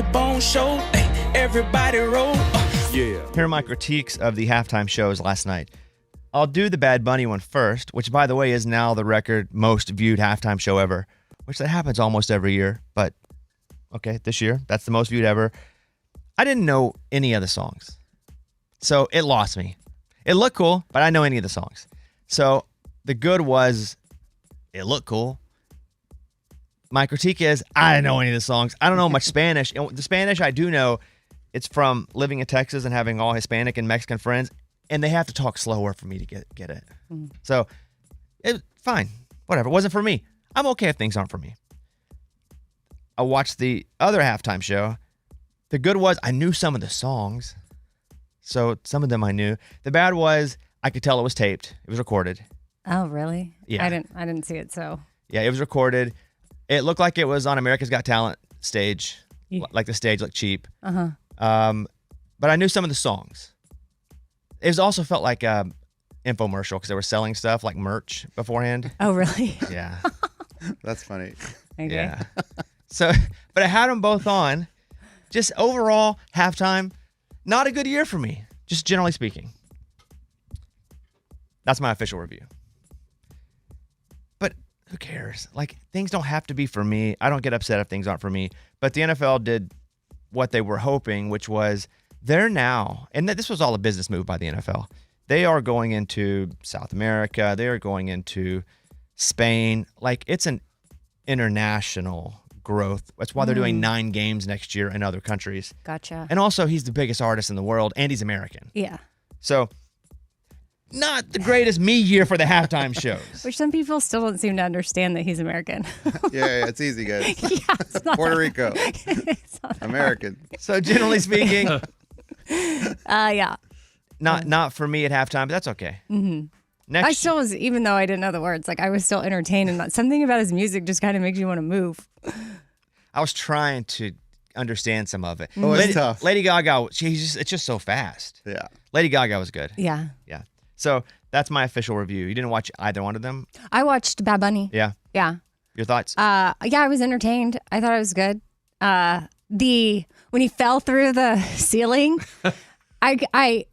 Funny Bone Show. Everybody roll. Yeah. Here are my critiques of the halftime shows last night. I'll do the Bad Bunny one first, which, by the way, is now the record most viewed halftime show ever, which that happens almost every year. But, okay, this year, that's the most viewed ever. I didn't know any of the songs, so it lost me. It looked cool, but I didn't know any of the songs. So the good was it looked cool. My critique is I didn't know any of the songs. I don't know much Spanish. And the Spanish I do know, it's from living in Texas and having all Hispanic and Mexican friends, and they have to talk slower for me to get it. So, fine. Whatever. It wasn't for me. I'm okay if things aren't for me. I watched the other halftime show. The good was I knew some of the songs. So, some of them I knew. The bad was I could tell it was taped. It was recorded. Oh, really? Yeah. I didn't see it, so. Yeah, it was recorded. It looked like it was on America's Got Talent stage. Yeah. Like the stage looked cheap. Uh-huh. But I knew some of the songs. It was also felt like an infomercial because they were selling stuff like merch beforehand. Oh, really? Yeah. That's funny. Okay. Yeah. So, but I had them both on. Just overall, halftime, not a good year for me, just generally speaking. That's my official review. But who cares? Like, things don't have to be for me. I don't get upset if things aren't for me. But the NFL did what they were hoping, which was they're now, and this was all a business move by the NFL. They are going into South America. They are going into Spain. Like, it's an international growth. That's why they're doing 9 games next year in other countries. Gotcha. And also, he's the biggest artist in the world, and he's American. Yeah. So, not the greatest me year for the halftime shows. Which some people still don't seem to understand that he's American. Yeah, it's easy, guys. Yeah, it's not Puerto Rico. It's not American. So, generally speaking, yeah. not for me at halftime, but that's okay. Mm-hmm. Next, I still was, even though I didn't know the words, like I was still entertained, and something about his music just kind of makes you want to move. I was trying to understand some of it. Oh, it's tough. Lady Gaga, it's just so fast. Yeah. Lady Gaga was good. Yeah. Yeah. So that's my official review. You didn't watch either one of them? I watched Bad Bunny. Yeah. Yeah. Your thoughts? Yeah, I was entertained. I thought it was good. When he fell through the ceiling, I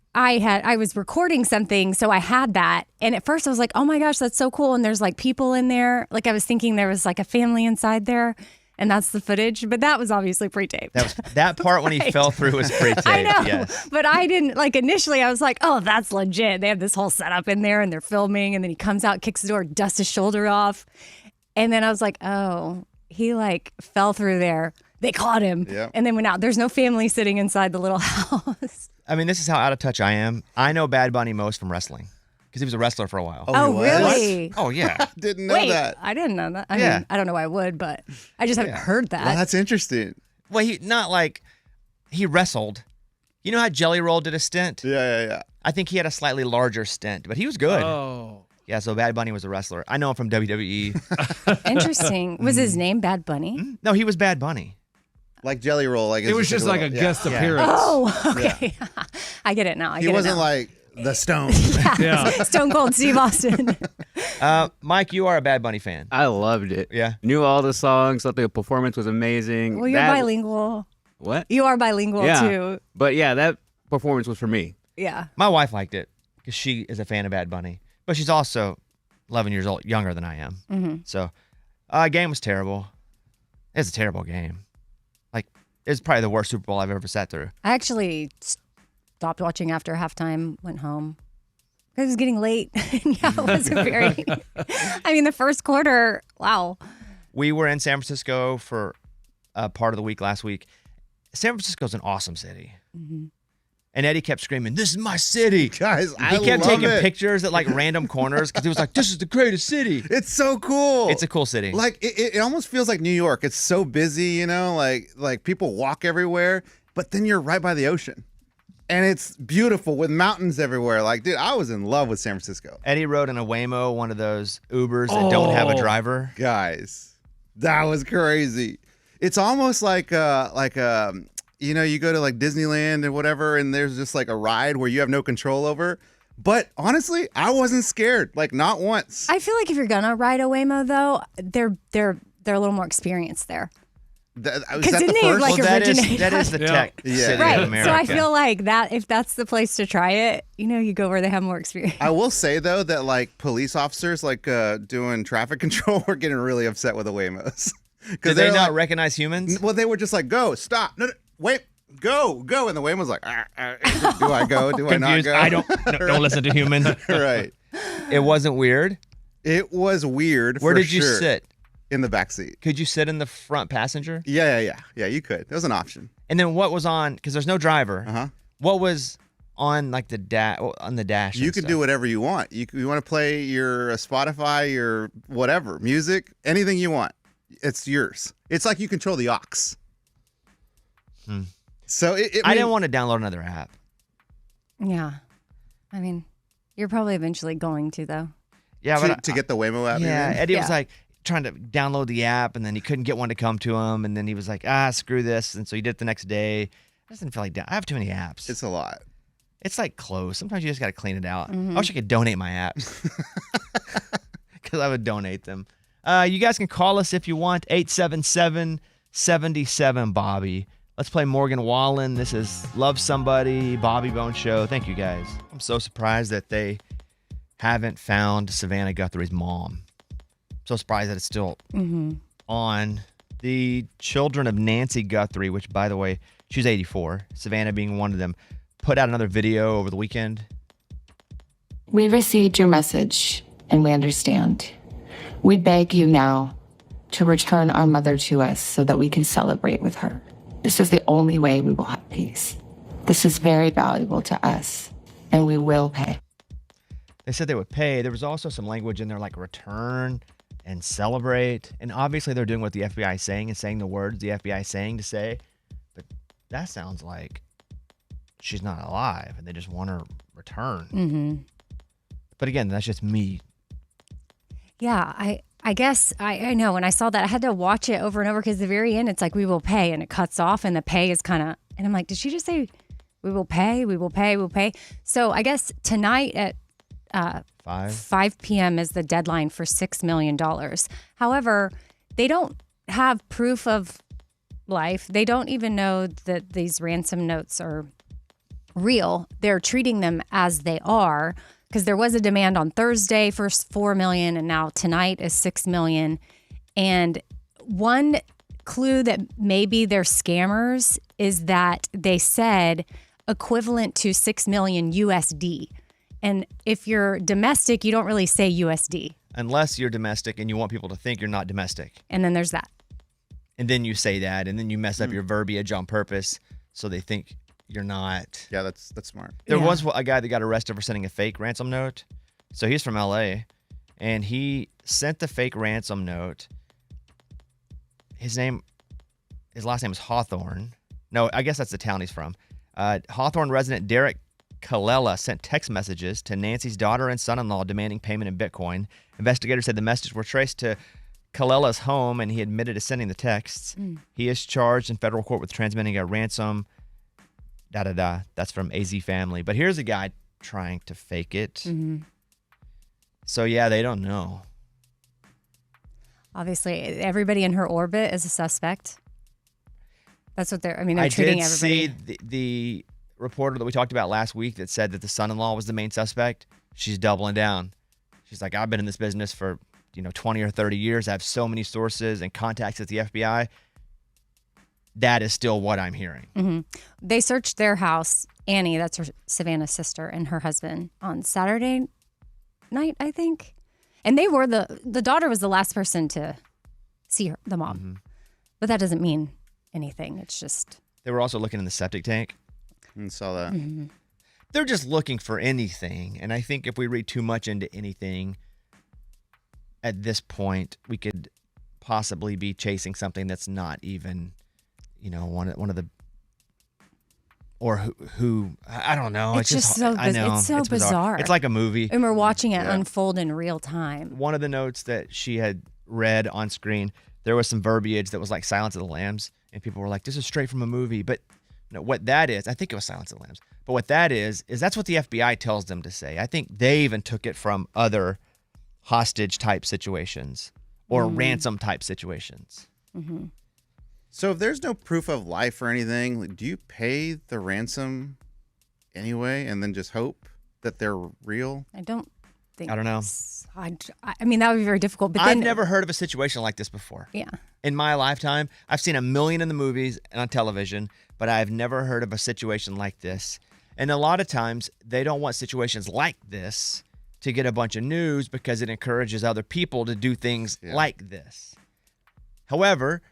was recording something, so I had that. And at first I was like, oh my gosh, that's so cool. And there's like people in there. Like I was thinking there was like a family inside there. And that's the footage, but that was obviously pre-taped. That part when he fell through was pre-taped. I know, yes. But I didn't, like initially I was like, oh, that's legit. They have this whole setup in there and they're filming, and then he comes out, kicks the door, dusts his shoulder off. And then I was like, oh, he like fell through there. They caught him and then went out. There's no family sitting inside the little house. I mean, this is how out of touch I am. I know Bad Bunny most from wrestling because he was a wrestler for a while. Oh really? Oh, yeah. Didn't know Wait, that. I didn't know that. I mean, I don't know why I would, but I just haven't heard that. Well, that's interesting. Well, he wrestled. You know how Jelly Roll did a stint? Yeah. I think he had a slightly larger stint, but he was good. Oh. Yeah, so Bad Bunny was a wrestler. I know him from WWE. Interesting. Was his name Bad Bunny? No, he was Bad Bunny. Like Jelly Roll. Like It was just like a guest appearance. Oh, okay. I get it now. He wasn't like the Stone. Yeah. Stone Cold Steve Austin. Mike, you are a Bad Bunny fan. I loved it. Yeah. Knew all the songs. Thought the performance was amazing. Well, you're bilingual. What? You are bilingual too. But yeah, that performance was for me. Yeah. My wife liked it because she is a fan of Bad Bunny, but she's also 11 years old, younger than I am. Mm-hmm. So, game was terrible. It's a terrible game. Like, it's probably the worst Super Bowl I've ever sat through. I actually stopped watching after halftime, went home. It was getting late. Yeah, it wasn't very. I mean, the first quarter, wow. We were in San Francisco for part of the week last week. San Francisco's an awesome city. Mm-hmm. And Eddie kept screaming, "This is my city." Guys, He kept taking pictures at like random corners because he was like, "This is the greatest city." It's so cool. It's a cool city. Like it almost feels like New York. It's so busy, you know, like people walk everywhere, but then you're right by the ocean. And it's beautiful with mountains everywhere. Like, dude, I was in love with San Francisco. Eddie rode in a Waymo, one of those Ubers that don't have a driver. Guys, that was crazy. It's almost like you know, you go to like Disneyland and whatever, and there's just like a ride where you have no control over. But honestly, I wasn't scared, like not once. I feel like if you're gonna ride a Waymo, though, they're a little more experienced there. Was Because that the didn't they, first? like, Well, that originate is the Yeah. tech Yeah. city of Right. America. So I feel like that if that's the place to try it, you go where they have more experience. I will say though that like police officers like doing traffic control were getting really upset with the Waymos. Did they not recognize humans? Well, they were just like, "Go, stop, no, wait, go," and the Waymo was like, "Do I go? Do I not Confused. go?" I don't listen to humans. Right. It wasn't weird. It was weird. Where for did you sure. sit? In the back seat. Could you sit in the front passenger? Yeah. You could. There was an option. And then what was on? Because there's no driver. Uh-huh. What was on like the dash? You can do whatever you want. You want to play your Spotify, your whatever music, anything you want. It's yours. It's like you control the aux. So I didn't want to download another app. Yeah. I mean, you're probably eventually going to, though. Yeah, but to get the Waymo app. yeah, you mean? Eddie was Yeah. like trying to download the app, and then he couldn't get one to come to him, and then he was like, screw this, and so he did it the next day. I just didn't feel like I have too many apps. It's a lot. It's like clothes. Sometimes you just got to clean it out. I wish I could donate my apps because I would donate them. You guys can call us if you want, 877-77-BOBBY. Let's play Morgan Wallen. This is Love Somebody, Bobby Bone Show. Thank you, guys. I'm so surprised that they haven't found Savannah Guthrie's mom. So surprised that it's still on. The children of Nancy Guthrie, which, by the way, she's 84, Savannah being one of them, put out another video over the weekend. We received your message, and we understand. We beg you now to return our mother to us so that we can celebrate with her. This is the only way we will have peace. This is very valuable to us, and we will pay. They said they would pay. There was also some language in there like return and celebrate. And obviously they're doing what the FBI is saying and saying the words the FBI is saying to say. But that sounds like she's not alive and they just want her returned. Mm-hmm. But again, that's just me. Yeah, I guess I know. When I saw that, I had to watch it over and over because at the very end, it's like, we will pay, and it cuts off, and the pay is kind of, and I'm like, did she just say, we will pay, we will pay, we'll pay? So I guess tonight at 5 p.m. is the deadline for $6 million. However, they don't have proof of life. They don't even know that these ransom notes are real. They're treating them as they are, because there was a demand on Thursday for $4 million, and now tonight is $6 million. And one clue that maybe they're scammers is that they said equivalent to 6 million USD. And if you're domestic, you don't really say USD. Unless you're domestic and you want people to think you're not domestic. And then there's that. And then you say that, and then you mess up your verbiage on purpose so they think you're not. Yeah, that's smart. There Yeah. was a guy that got arrested for sending a fake ransom note. So he's from LA, and he sent the fake ransom note. His last name is Hawthorne. No, I guess that's the town he's from. Hawthorne resident Derek Kalela sent text messages to Nancy's daughter and son-in-law demanding payment in Bitcoin. Investigators said the messages were traced to Kalela's home, and he admitted to sending the texts. He is charged in federal court with transmitting a ransom. That's from AZ Family. But here's a guy trying to fake it. So, yeah, they don't know. Obviously, everybody in her orbit is a suspect. That's what they're treating I did everybody. see the reporter that we talked about last week that said that the son-in-law was the main suspect. She's doubling down. She's like, I've been in this business for 20 or 30 years. I have so many sources and contacts at the FBI. That is still what I'm hearing. They searched their house, Annie, that's her Savannah's sister, and her husband on Saturday night, I think. And they were the daughter was the last person to see the mom. But that doesn't mean anything. It's just. They were also looking in the septic tank. And saw that. They're just looking for anything. And I think if we read too much into anything at this point, we could possibly be chasing something that's not even, one of the, or who I don't know. It's just so I know, it's so bizarre. It's like a movie. And we're watching it unfold in real time. One of the notes that she had read on screen, there was some verbiage that was like Silence of the Lambs, and people were like, this is straight from a movie. But what that is, I think it was Silence of the Lambs, but what that is that's what the FBI tells them to say. I think they even took it from other hostage type situations or ransom type situations. So if there's no proof of life or anything, like, do you pay the ransom anyway and then just hope that they're real? I don't think. I don't know. I mean, that would be very difficult. But I've then, never heard of a situation like this before. Yeah. In my lifetime, I've seen a million in the movies and on television, but I've never heard of a situation like this. And a lot of times, they don't want situations like this to get a bunch of news because it encourages other people to do things like this. However,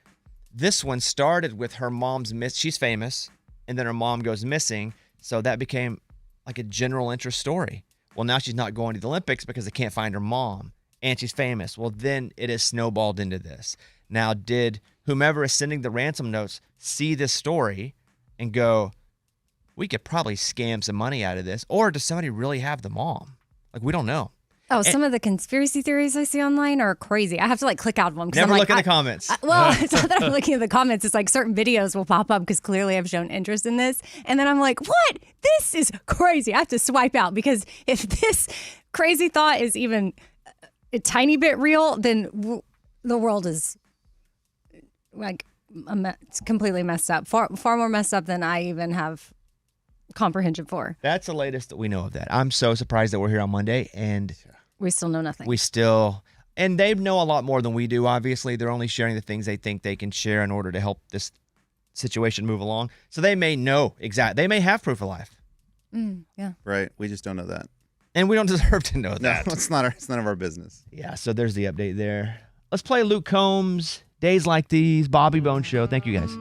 this one started with her mom's she's famous, and then her mom goes missing, so that became like a general interest story. Well, now she's not going to the Olympics because they can't find her mom, and she's famous. Well, then it has snowballed into this. Now, did whomever is sending the ransom notes see this story and go, we could probably scam some money out of this, or does somebody really have the mom? Like, we don't know. Oh, some of the conspiracy theories I see online are crazy. I have to click out of them. Never look in the comments. Well, it's not that I'm looking at the comments. It's like certain videos will pop up because clearly I've shown interest in this. And then I'm like, what? This is crazy. I have to swipe out because if this crazy thought is even a tiny bit real, then the world is like it's completely messed up. Far more messed up than I even have comprehension for. That's the latest that we know of that. I'm so surprised that we're here on Monday and we still know nothing. And they know a lot more than we do, obviously. They're only sharing the things they think they can share in order to help this situation move along. So they may know exactly. They may have proof of life. Yeah. Right. We just don't know that. And we don't deserve to know that. No, it's none of our business. Yeah, so there's the update there. Let's play Luke Combs, Days Like These, Bobby Bone Show. Thank you, guys.